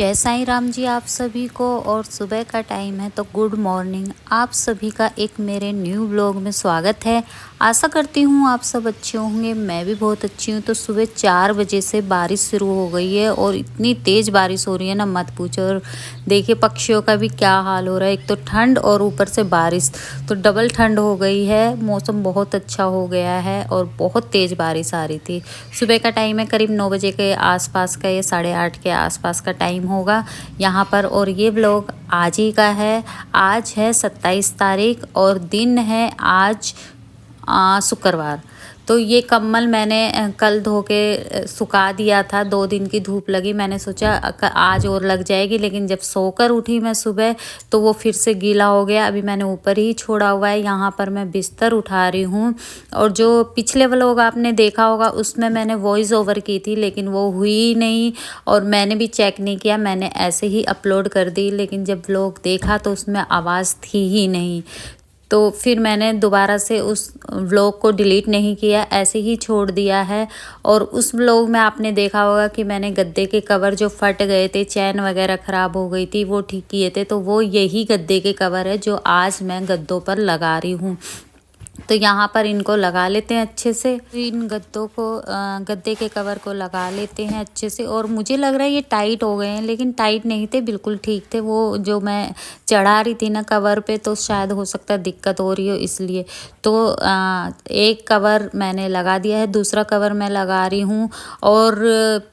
जय साईं राम जी आप सभी को। और सुबह का टाइम है तो गुड मॉर्निंग। आप सभी का एक मेरे न्यू ब्लॉग में स्वागत है। आशा करती हूँ आप सब अच्छे होंगे। मैं भी बहुत अच्छी हूँ। तो सुबह 4 बजे से बारिश शुरू हो गई है और इतनी तेज़ बारिश हो रही है ना, मत पूछो। और देखिए पक्षियों का भी क्या हाल हो रहा है। एक तो ठंड और ऊपर से बारिश, तो डबल ठंड हो गई है। मौसम बहुत अच्छा हो गया है और बहुत तेज़ बारिश आ रही थी। सुबह का टाइम है, करीब 9 बजे के आसपास का, ये 8:30 के आसपास का टाइम होगा यहाँ पर। और ये ब्लॉग आज ही का है। आज है 27 तारीख और दिन है आज शुक्रवार। तो ये कम्बल मैंने कल धो के सुखा दिया था। 2 दिन की धूप लगी, मैंने सोचा आज और लग जाएगी, लेकिन जब सोकर उठी मैं सुबह तो वो फिर से गीला हो गया। अभी मैंने ऊपर ही छोड़ा हुआ है। यहाँ पर मैं बिस्तर उठा रही हूँ। और जो पिछले व्लॉग आपने देखा होगा उसमें मैंने वॉइस ओवर की थी, लेकिन वो हुई ही नहीं और मैंने भी चेक नहीं किया, मैंने ऐसे ही अपलोड कर दी। लेकिन जब व्लॉग देखा तो उसमें आवाज़ थी ही नहीं, तो फिर मैंने दोबारा से उस व्लॉग को डिलीट नहीं किया, ऐसे ही छोड़ दिया है। और उस व्लॉग में आपने देखा होगा कि मैंने गद्दे के कवर जो फट गए थे, चैन वगैरह ख़राब हो गई थी, वो ठीक किए थे। तो वो यही गद्दे के कवर है जो आज मैं गद्दों पर लगा रही हूँ। तो यहाँ पर इनको लगा लेते हैं अच्छे से। इन गद्दों को गद्दे के कवर को लगा लेते हैं अच्छे से। और मुझे लग रहा है ये टाइट हो गए हैं, लेकिन टाइट नहीं थे, बिल्कुल ठीक थे। वो जो मैं चढ़ा रही थी ना कवर पे, तो शायद हो सकता है दिक्कत हो रही हो इसलिए। तो एक कवर मैंने लगा दिया है, दूसरा कवर मैं लगा रही हूँ। और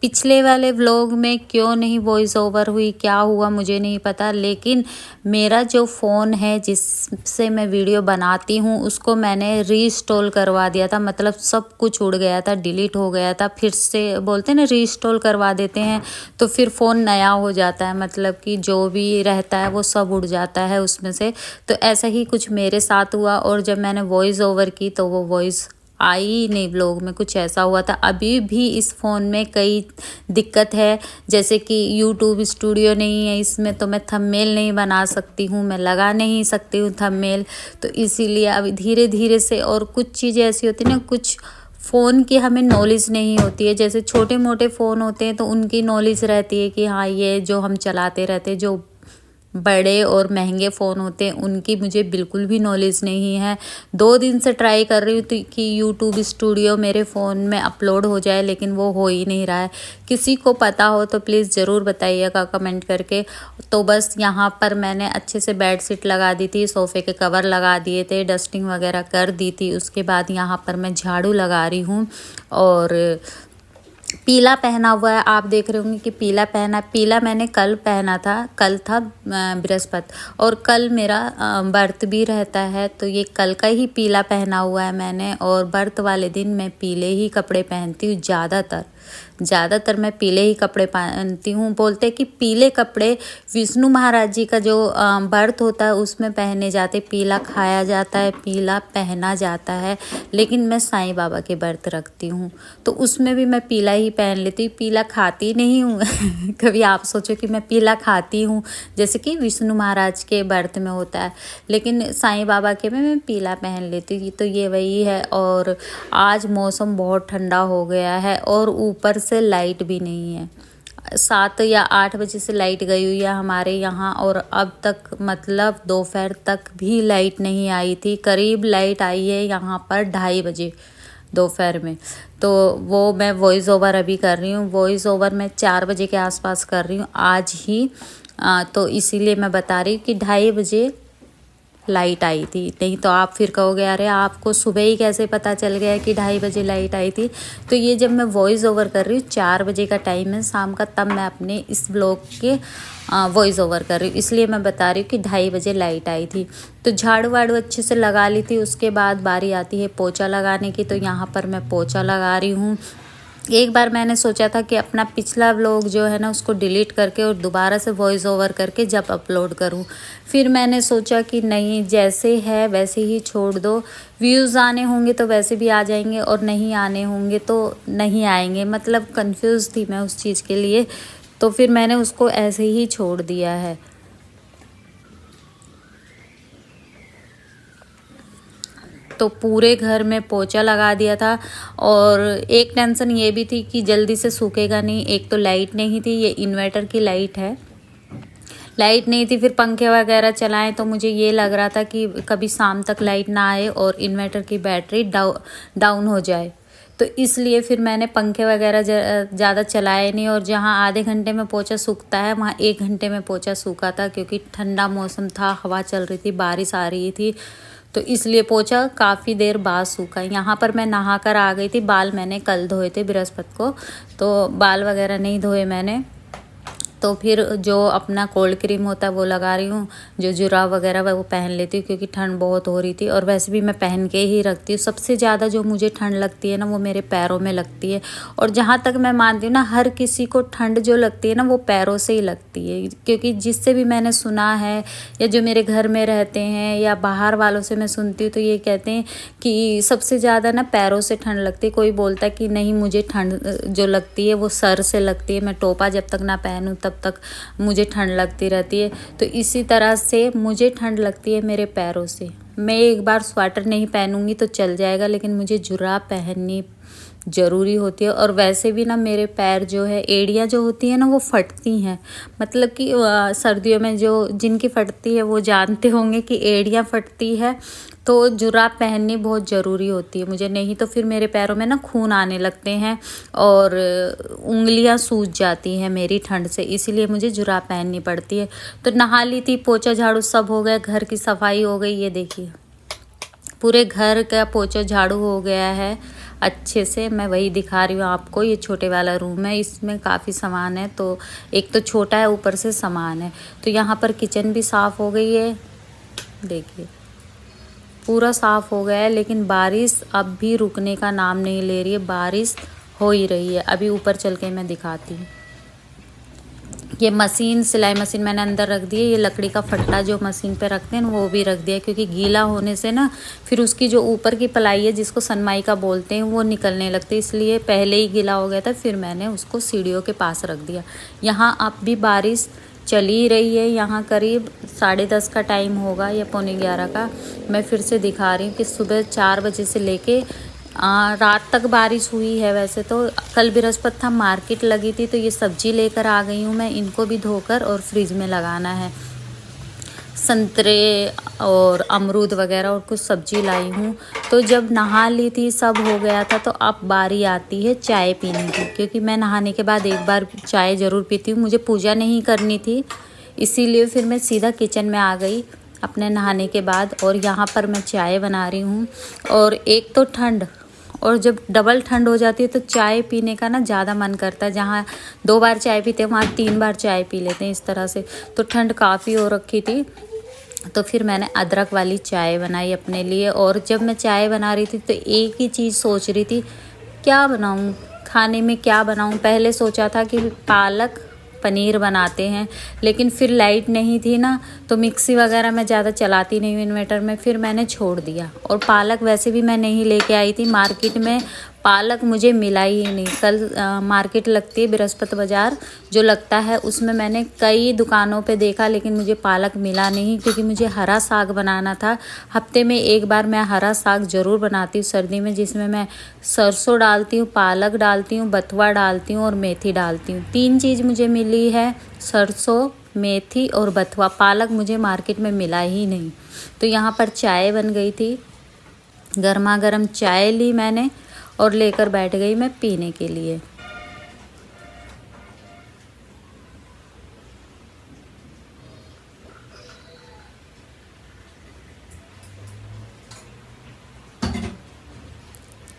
पिछले वाले व्लॉग में क्यों नहीं वॉइस ओवर हुई, क्या हुआ मुझे नहीं पता, लेकिन मेरा जो फ़ोन है जिससे मैं वीडियो बनाती हूँ उसको मैंने रीइंस्टॉल करवा दिया था। मतलब सब कुछ उड़ गया था, डिलीट हो गया था। फिर से बोलते हैं ना, रीइंस्टॉल करवा देते हैं तो फिर फ़ोन नया हो जाता है, मतलब कि जो भी रहता है वो सब उड़ जाता है उसमें से। तो ऐसा ही कुछ मेरे साथ हुआ। और जब मैंने वॉइस ओवर की तो वो वॉइस आई नहीं व्लॉग में, कुछ ऐसा हुआ था। अभी भी इस फ़ोन में कई दिक्कत है, जैसे कि यूट्यूब स्टूडियो नहीं है इसमें, तो मैं थंबनेल नहीं बना सकती हूँ, मैं लगा नहीं सकती हूँ थंबनेल। तो इसीलिए अभी धीरे धीरे से, और कुछ चीज़ें ऐसी होती हैं ना, कुछ फ़ोन की हमें नॉलेज नहीं होती है। जैसे छोटे मोटे फ़ोन होते हैं तो उनकी नॉलेज रहती है कि हाँ ये जो हम चलाते रहते हैं। जो बड़े और महंगे फ़ोन होते हैं उनकी मुझे बिल्कुल भी नॉलेज नहीं है। 2 दिन से ट्राई कर रही हूँ तो कि यूट्यूब स्टूडियो मेरे फ़ोन में अपलोड हो जाए, लेकिन वो हो ही नहीं रहा है। किसी को पता हो तो प्लीज़ ज़रूर बताइएगा कमेंट करके। तो बस यहाँ पर मैंने अच्छे से बेड शीट लगा दी थी, सोफ़े के कवर लगा दिए थे, डस्टिंग वगैरह कर दी थी। उसके बाद यहाँ पर मैं झाड़ू लगा रही हूँ। और पीला पहना हुआ है, आप देख रहे होंगे कि पीला पहना। पीला मैंने कल पहना था, कल था बृहस्पति, और कल मेरा व्रत भी रहता है, तो ये कल का ही पीला पहना हुआ है मैंने। और व्रत वाले दिन मैं पीले ही कपड़े पहनती हूँ, ज़्यादातर मैं पीले ही कपड़े पहनती हूँ। बोलते हैं कि पीले कपड़े विष्णु महाराज जी का जो व्रत होता है उसमें पहने जाते, पीला खाया जाता है, पीला पहना जाता है। लेकिन मैं साईं बाबा के व्रत रखती हूँ तो उसमें भी मैं पीला ही पहन लेती हूँ, पीला खाती नहीं हूँ। कभी आप सोचो कि मैं पीला खाती हूँ, जैसे कि विष्णु महाराज के व्रत में होता है, लेकिन साईं बाबा के में मैं पीला पहन लेती हूँ। तो ये वही है। और आज मौसम बहुत ठंडा हो गया है और ऊपर से लाइट भी नहीं है। 7 या 8 बजे से लाइट गई हुई है हमारे यहाँ, और अब तक मतलब दोपहर तक भी लाइट नहीं आई थी। करीब लाइट आई है यहाँ पर 2:30 बजे दोपहर में। तो वो मैं वॉइस ओवर अभी कर रही हूँ। वॉइस ओवर मैं 4 बजे के आसपास कर रही हूँ आज ही। तो इसीलिए मैं बता रही हूँ कि 2:30 बजे लाइट आई थी। नहीं तो आप फिर कहोगे अरे आपको सुबह ही कैसे पता चल गया कि 2:30 बजे लाइट आई थी। तो ये जब मैं वॉइस ओवर कर रही हूँ, 4 बजे का टाइम है शाम का, तब मैं अपने इस ब्लॉग के वॉइस ओवर कर रही हूँ, इसलिए मैं बता रही हूँ कि 2:30 बजे लाइट आई थी। तो झाड़ू वाड़ू अच्छे से लगा ली थी। उसके बाद बारी आती है पोछा लगाने की, तो यहाँ पर मैं पोछा लगा रही हूँ। एक बार मैंने सोचा था कि अपना पिछला व्लॉग जो है ना उसको डिलीट करके और दोबारा से वॉइस ओवर करके जब अपलोड करूं, फिर मैंने सोचा कि नहीं, जैसे है वैसे ही छोड़ दो। व्यूज़ आने होंगे तो वैसे भी आ जाएंगे और नहीं आने होंगे तो नहीं आएंगे। मतलब कंफ्यूज थी मैं उस चीज़ के लिए, तो फिर मैंने उसको ऐसे ही छोड़ दिया है। तो पूरे घर में पोछा लगा दिया था। और एक टेंशन ये भी थी कि जल्दी से सूखेगा नहीं, एक तो लाइट नहीं थी, ये इन्वर्टर की लाइट है, लाइट नहीं थी, फिर पंखे वगैरह चलाएं तो मुझे ये लग रहा था कि कभी शाम तक लाइट ना आए और इन्वर्टर की बैटरी डाउन हो जाए। तो इसलिए फिर मैंने पंखे वगैरह ज़्यादा चलाए नहीं, और जहाँ आधे घंटे में पोछा सूखता है वहाँ 1 घंटे में पोछा सूखा था, क्योंकि ठंडा मौसम था, हवा चल रही थी, बारिश आ रही थी, तो इसलिए पोछा काफ़ी देर बाद सूखा। यहाँ पर मैं नहा कर आ गई थी, बाल मैंने कल धोए थे बृहस्पति को, तो बाल वगैरह नहीं धोए मैंने। तो फिर जो अपना कोल्ड क्रीम होता है वो लगा रही हूँ, जो जुराब वगैरह वो पहन लेती हूँ क्योंकि ठंड बहुत हो रही थी, और वैसे भी मैं पहन के ही रखती हूँ। सबसे ज़्यादा जो मुझे ठंड लगती है ना वो मेरे पैरों में लगती है, और जहाँ तक मैं मानती हूँ ना हर किसी को ठंड जो लगती है ना वो पैरों से ही लगती है, क्योंकि जिससे भी मैंने सुना है या जो मेरे घर में रहते हैं या बाहर वालों से मैं सुनती हूँ तो ये कहते हैं कि सबसे ज़्यादा ना पैरों से ठंड लगती है। कोई बोलता है कि नहीं मुझे ठंड जो लगती है वो सर से लगती है, मैं टोपा जब तक ना पहनूँ तब तक मुझे ठंड लगती रहती है। तो इसी तरह से मुझे ठंड लगती है मेरे पैरों से। मैं एक बार स्वेटर नहीं पहनूंगी तो चल जाएगा, लेकिन मुझे जुराब पहननी ज़रूरी होती है। और वैसे भी ना मेरे पैर जो है, एड़ियाँ जो होती हैं ना वो फटती हैं, मतलब कि सर्दियों में जो जिनकी फटती है वो जानते होंगे कि एड़ियाँ फटती है, तो जुराब पहननी बहुत ज़रूरी होती है मुझे, नहीं तो फिर मेरे पैरों में ना खून आने लगते हैं और उंगलियां सूज जाती हैं मेरी ठंड से, इसीलिए मुझे जुराब पहननी पड़ती है। तो नहा ली थी, पोछा झाड़ू सब हो गया, घर की सफाई हो गई, ये देखिए पूरे घर का पोछा झाड़ू हो गया है अच्छे से। मैं वही दिखा रही हूँ आपको, ये छोटे वाला रूम है, इसमें काफ़ी सामान है, तो एक तो छोटा है ऊपर से सामान है। तो यहाँ पर किचन भी साफ़ हो गई है, देखिए पूरा साफ़ हो गया है, लेकिन बारिश अब भी रुकने का नाम नहीं ले रही है, बारिश हो ही रही है। अभी ऊपर चल के मैं दिखाती हूँ। ये मशीन, सिलाई मशीन मैंने अंदर रख दी है, ये लकड़ी का फट्टा जो मशीन पे रखते हैं वो भी रख दिया, क्योंकि गीला होने से ना फिर उसकी जो ऊपर की पलाई है जिसको सनमाइका बोलते हैं वो निकलने लगती, इसलिए पहले ही गीला हो गया था, फिर मैंने उसको सीढ़ियों के पास रख दिया। यहाँ अब भी बारिश चली रही है, यहाँ करीब 10:30 का टाइम होगा या 11:45 का। मैं फिर से दिखा रही हूँ कि सुबह 4 बजे से लेके रात तक बारिश हुई है। वैसे तो कल बृहस्पति था, मार्केट लगी थी, तो ये सब्जी लेकर आ गई हूँ मैं, इनको भी धोकर और फ्रिज में लगाना है। संतरे और अमरूद वगैरह और कुछ सब्जी लाई हूँ। तो जब नहा ली थी, सब हो गया था, तो अब बारी आती है चाय पीने की, क्योंकि मैं नहाने के बाद एक बार चाय ज़रूर पीती हूँ। मुझे पूजा नहीं करनी थी, इसीलिए फिर मैं सीधा किचन में आ गई अपने नहाने के बाद, और यहाँ पर मैं चाय बना रही हूँ। और एक तो ठंड, और जब डबल ठंड हो जाती है तो चाय पीने का ना ज़्यादा मन करता है। जहाँ 2 बार चाय पीते हैं वहाँ 3 बार चाय पी लेते हैं, इस तरह से। तो ठंड काफ़ी हो रखी थी, तो फिर मैंने अदरक वाली चाय बनाई अपने लिए। और जब मैं चाय बना रही थी तो एक ही चीज़ सोच रही थी, क्या बनाऊँ खाने में, क्या बनाऊँ। पहले सोचा था कि पालक पनीर बनाते हैं, लेकिन फिर लाइट नहीं थी ना, तो मिक्सी वगैरह मैं ज़्यादा चलाती नहीं हूँ इन्वर्टर में, फिर मैंने छोड़ दिया। और पालक वैसे भी मैं नहीं लेके आई थी, मार्केट में पालक मुझे मिला ही नहीं। कल मार्केट लगती है बृहस्पति बाज़ार जो लगता है, उसमें मैंने कई दुकानों पे देखा, लेकिन मुझे पालक मिला नहीं, क्योंकि मुझे हरा साग बनाना था। हफ्ते में एक बार मैं हरा साग ज़रूर बनाती हूँ सर्दी में, जिसमें मैं सरसों डालती हूँ, पालक डालती हूँ, बथुआ डालती हूँ और मेथी डालती हूँ। 3 चीज़ मुझे मिली है, सरसों, मेथी और बथुआ। पालक मुझे मार्केट में मिला ही नहीं। तो यहाँ पर चाय बन गई थी, गर्मा गर्म चाय ली मैंने और लेकर बैठ गई मैं पीने के लिए।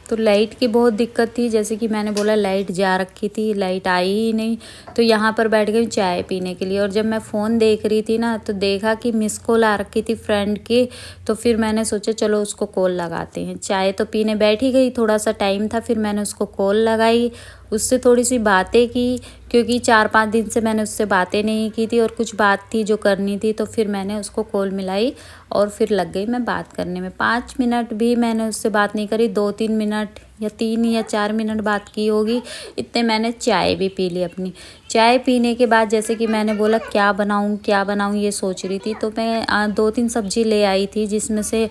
तो लाइट की बहुत दिक्कत थी, जैसे कि मैंने बोला लाइट जा रखी थी, लाइट आई ही नहीं। तो यहाँ पर बैठ गई चाय पीने के लिए, और जब मैं फ़ोन देख रही थी ना तो देखा कि मिस कॉल आ रखी थी फ्रेंड की, तो फिर मैंने सोचा चलो उसको कॉल लगाते हैं। चाय तो पीने बैठ ही गई, थोड़ा सा टाइम था, फिर मैंने उसको कॉल लगाई, उससे थोड़ी सी बातें की, क्योंकि 4-5 दिन से मैंने उससे बातें नहीं की थी और कुछ बात थी जो करनी थी। तो फिर मैंने उसको कॉल मिलाई और फिर लग गई मैं बात करने में। 5 मिनट भी मैंने उससे बात नहीं करी, 2-3 मिनट या 3 या 4 मिनट बात की होगी, इतने मैंने चाय भी पी ली अपनी। चाय पीने के बाद जैसे कि मैंने बोला क्या बनाऊँ ये सोच रही थी, तो मैं 2-3 सब्जी ले आई थी, जिसमें से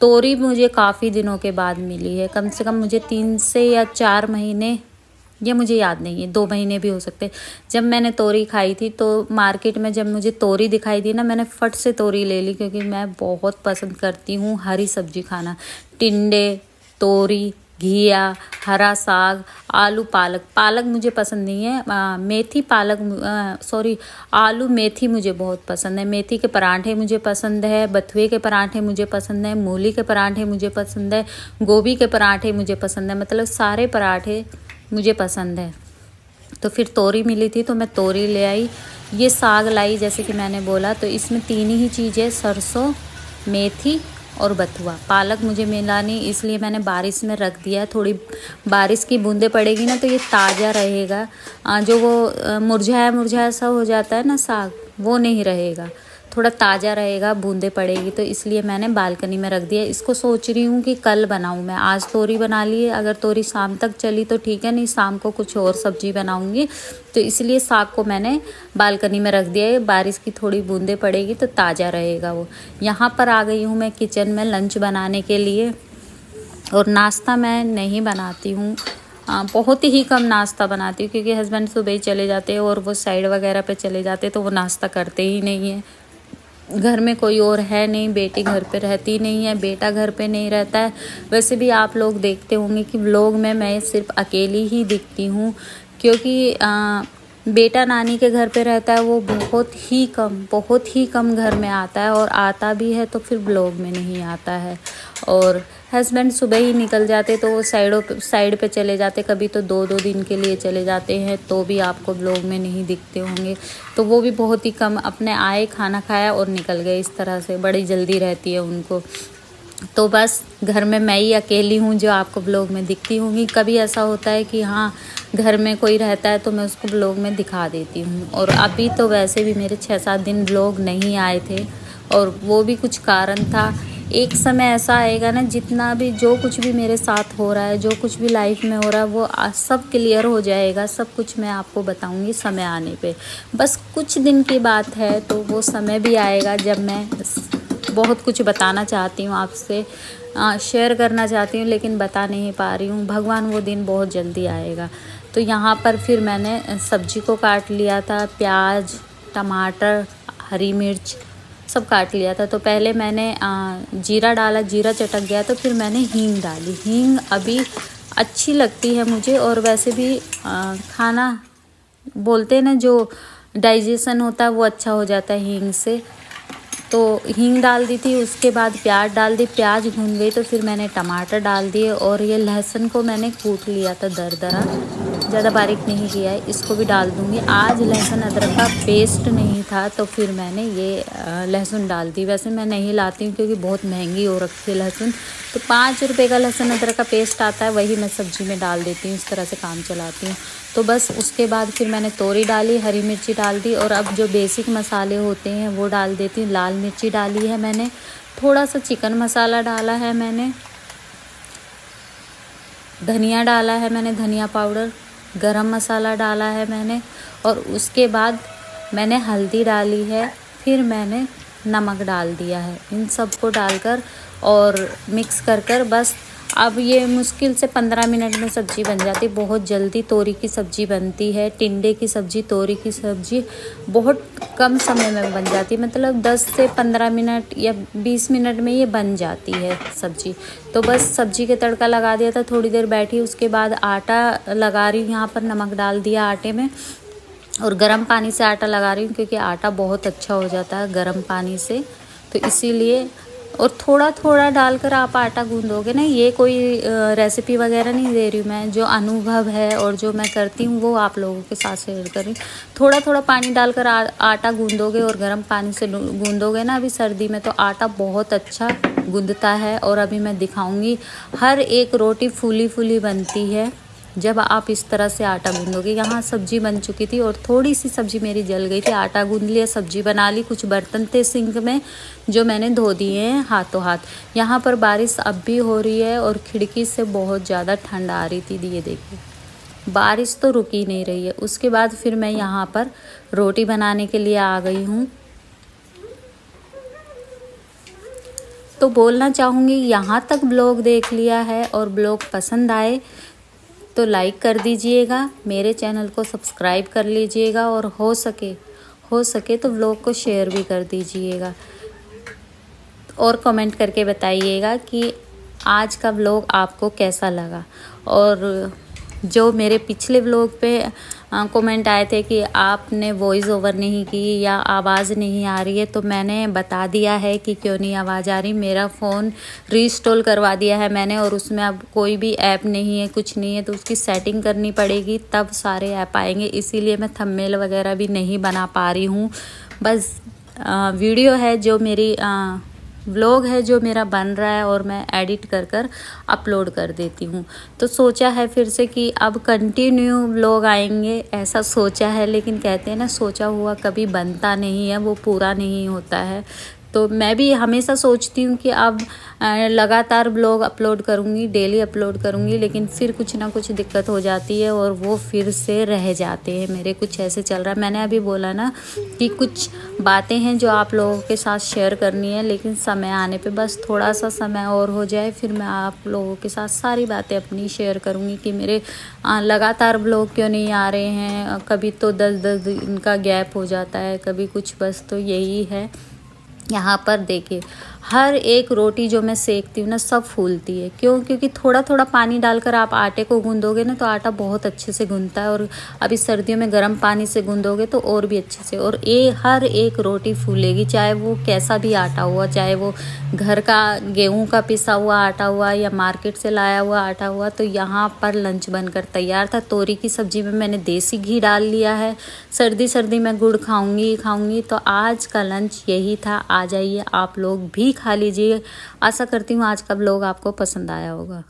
तोरी मुझे काफ़ी दिनों के बाद मिली है, कम से कम मुझे 3 से या 4 महीने, ये मुझे याद नहीं है, 2 महीने भी हो सकते। जब मैंने तोरी खाई थी तो मार्केट में जब मुझे तोरी दिखाई दी ना, मैंने फट से तोरी ले ली, क्योंकि मैं बहुत पसंद करती हूँ हरी सब्जी खाना। टिंडे, तोरी, घिया, हरा साग, आलू, पालक। पालक मुझे पसंद नहीं है, मेथी पालक, सॉरी, आलू मेथी मुझे बहुत पसंद है। मेथी के पराठे मुझे पसंद है, बथुए के पराठे मुझे पसंद है, मूली के पराठे मुझे पसंद है, गोभी के पराठे मुझे पसंद है, मतलब सारे पराठे मुझे पसंद है। तो फिर तोरी मिली थी तो मैं तोरी ले आई। ये साग लाई, जैसे कि मैंने बोला, तो इसमें 3 ही चीज़ें, सरसों, मेथी और बथुआ। पालक मुझे मिला नहीं, इसलिए मैंने बारिश में रख दिया। थोड़ी बारिश की बूंदें पड़ेगी ना तो ये ताज़ा रहेगा। जो वो मुरझाया मुरझाया सा हो जाता है ना साग, वो नहीं रहेगा, थोड़ा ताज़ा रहेगा, बूंदें पड़ेगी। तो इसलिए मैंने बालकनी में रख दिया। इसको सोच रही हूँ कि कल बनाऊँ मैं। आज तोरी बना ली है, अगर तोरी शाम तक चली तो ठीक है, नहीं शाम को कुछ और सब्जी बनाऊँगी। तो इसलिए साग को मैंने बालकनी में रख दिया है, बारिश की थोड़ी बूंदें पड़ेगी तो ताज़ा रहेगा वो। यहाँ पर आ गई हूँ मैं किचन में लंच बनाने के लिए। और नाश्ता मैं नहीं बनाती हूँ, बहुत ही कम नाश्ता बनाती हूँ, क्योंकि हस्बैंड सुबह ही चले जाते हैं और वो साइड वगैरह पे चले जाते हैं, तो वो नाश्ता करते ही नहीं है। घर में कोई और है नहीं, बेटी घर पे रहती नहीं है, बेटा घर पे नहीं रहता है। वैसे भी आप लोग देखते होंगे कि व्लॉग में मैं सिर्फ अकेली ही दिखती हूँ, क्योंकि बेटा नानी के घर पे रहता है, वो बहुत ही कम घर में आता है, और आता भी है तो फिर व्लॉग में नहीं आता है। और हस्बैंड सुबह ही निकल जाते तो वो साइड पे चले जाते, कभी तो 2-2 दिन के लिए चले जाते हैं, तो भी आपको व्लॉग में नहीं दिखते होंगे। तो वो भी बहुत ही कम, अपने आए, खाना खाया और निकल गए, इस तरह से बड़ी जल्दी रहती है उनको। तो बस घर में मैं ही अकेली हूँ जो आपको व्लॉग में दिखती होंगी। कभी ऐसा होता है कि हाँ घर में कोई रहता है तो मैं उसको व्लॉग में दिखा देती हूँ। और अभी तो वैसे भी मेरे 6-7 दिन व्लॉग नहीं आए थे, और वो भी कुछ कारण था। एक समय ऐसा आएगा ना, जितना भी जो कुछ भी मेरे साथ हो रहा है, जो कुछ भी लाइफ में हो रहा है, वो सब क्लियर हो जाएगा, सब कुछ मैं आपको बताऊंगी समय आने पे। बस कुछ दिन की बात है, तो वो समय भी आएगा जब मैं बहुत कुछ बताना चाहती हूँ आपसे, शेयर करना चाहती हूँ, लेकिन बता नहीं पा रही हूँ। भगवान वो दिन बहुत जल्दी आएगा। तो यहाँ पर फिर मैंने सब्जी को काट लिया था, प्याज, टमाटर, हरी मिर्च सब काट लिया था। तो पहले मैंने जीरा डाला, जीरा चटक गया तो फिर मैंने हींग डाली। हींग अभी अच्छी लगती है मुझे, और वैसे भी खाना बोलते हैं ना, जो डाइजेशन होता है वो अच्छा हो जाता है हींग से। तो हींग डाल दी थी, उसके बाद प्याज डाल दी, प्याज भून गई तो फिर मैंने टमाटर डाल दिए, और ये लहसुन को मैंने कूट लिया था दरदरा, ज़्यादा बारीक नहीं किया है, इसको भी डाल दूँगी। आज लहसुन अदरक का पेस्ट नहीं था तो फिर मैंने ये लहसुन डाल दी। वैसे मैं नहीं लाती हूँ क्योंकि बहुत महंगी हो रखी है लहसुन, तो 5 रुपये का लहसुन अदरक का पेस्ट आता है, वही मैं सब्ज़ी में डाल देती हूँ, इस तरह से काम चलाती हूँ। तो बस उसके बाद फिर मैंने तोरी डाली, हरी मिर्ची डाल दी, और अब जो बेसिक मसाले होते हैं वो डाल देती हूँ। लाल मिर्ची डाली है मैंने, थोड़ा सा चिकन मसाला डाला है मैंने, धनिया डाला है मैंने, धनिया पाउडर, गरम मसाला डाला है मैंने, और उसके बाद मैंने हल्दी डाली है, फिर मैंने नमक डाल दिया है। इन सब को डालकर और मिक्स कर बस अब ये मुश्किल से 15 मिनट में सब्ज़ी बन जाती है। बहुत जल्दी तोरी की सब्ज़ी बनती है, टिंडे की सब्ज़ी, तोरी की सब्ज़ी बहुत कम समय में बन जाती है, मतलब 10 से 15 मिनट या 20 मिनट में ये बन जाती है सब्ज़ी। तो बस सब्ज़ी के तड़का लगा दिया था, थोड़ी देर बैठी, उसके बाद आटा लगा रही हूँ, यहाँ पर नमक डाल दिया आटे में, और गर्म पानी से आटा लगा रही हूँ, क्योंकि आटा बहुत अच्छा हो जाता है गर्म पानी से, तो इसीलिए। और थोड़ा थोड़ा डालकर आप आटा गूंदोगे ना, ये कोई रेसिपी वगैरह नहीं दे रही हूँ मैं, जो अनुभव है और जो मैं करती हूँ वो आप लोगों के साथ शेयर कर रही हूँ। थोड़ा थोड़ा पानी डालकर आटा गूंदोगे और गर्म पानी से गूंदोगे ना, अभी सर्दी में तो आटा बहुत अच्छा गूंदता है। और अभी मैं दिखाऊंगी, हर एक रोटी फूली फूली बनती है जब आप इस तरह से आटा गूंदोगे। यहाँ सब्जी बन चुकी थी और थोड़ी सी सब्जी मेरी जल गई थी, आटा गूंद लिया, सब्जी बना ली, कुछ बर्तन थे सिंक में जो मैंने धो दिए हैं हाथों हाथ। यहाँ पर बारिश अब भी हो रही है और खिड़की से बहुत ज़्यादा ठंड आ रही थी, ये देखिए बारिश तो रुक ही नहीं रही है। उसके बाद फिर मैं यहाँ पर रोटी बनाने के लिए आ गई हूँ। तो बोलना चाहूँगी, यहाँ तक ब्लॉग देख लिया है और ब्लॉग पसंद आए तो लाइक कर दीजिएगा, मेरे चैनल को सब्सक्राइब कर लीजिएगा और हो सके तो ब्लॉग को शेयर भी कर दीजिएगा और कमेंट करके बताइएगा कि आज का व्लॉग आपको कैसा लगा। और जो मेरे पिछले व्लॉग पे कमेंट आए थे कि आपने वॉइस ओवर नहीं की या आवाज़ नहीं आ रही है, तो मैंने बता दिया है कि क्यों नहीं आवाज़ आ रही। मेरा फ़ोन रीइंस्टॉल करवा दिया है मैंने और उसमें अब कोई भी ऐप नहीं है, कुछ नहीं है, तो उसकी सेटिंग करनी पड़ेगी तब सारे ऐप आएंगे। इसीलिए मैं थंबनेल वगैरह भी नहीं बना पा रही हूँ। बस वीडियो है जो मेरी व्लॉग है जो मेरा बन रहा है और मैं एडिट कर अपलोड कर देती हूँ। तो सोचा है फिर से कि अब कंटिन्यू व्लॉग आएंगे, ऐसा सोचा है। लेकिन कहते हैं ना, सोचा हुआ कभी बनता नहीं है, वो पूरा नहीं होता है। तो मैं भी हमेशा सोचती हूँ कि अब लगातार ब्लॉग अपलोड करूँगी, डेली अपलोड करूँगी, लेकिन फिर कुछ ना कुछ दिक्कत हो जाती है और वो फिर से रह जाते हैं मेरे। कुछ ऐसे चल रहा है। मैंने अभी बोला ना कि कुछ बातें हैं जो आप लोगों के साथ शेयर करनी है, लेकिन समय आने पे, बस थोड़ा सा समय और हो जाए, फिर मैं आप लोगों के साथ सारी बातें अपनी शेयर करूँगी कि मेरे लगातार ब्लॉग क्यों नहीं आ रहे हैं। कभी तो 10-10 दिन का गैप हो जाता है, कभी कुछ। बस तो यही है। यहाँ पर देखिए, हर एक रोटी जो मैं सेकती हूँ ना, सब फूलती है। क्यों? क्योंकि थोड़ा थोड़ा पानी डालकर आप आटे को गूंदोगे ना, तो आटा बहुत अच्छे से गूंदता है। और अभी सर्दियों में गर्म पानी से गूंदोगे तो और भी अच्छे से। और हर एक रोटी फूलेगी, चाहे वो कैसा भी आटा हुआ, चाहे वो घर का गेहूँ का पिसा हुआ आटा हुआ या मार्केट से लाया हुआ आटा हुआ। तो यहाँ पर लंच बनकर तैयार था। तोरी की सब्जी में मैंने देसी घी डाल लिया है। सर्दी में गुड़ खाऊंगी। तो आज का लंच यही था। आ जाइए, आप लोग भी खा लीजिए। आशा करती हूँ आज का ब्लॉग आपको पसंद आया होगा।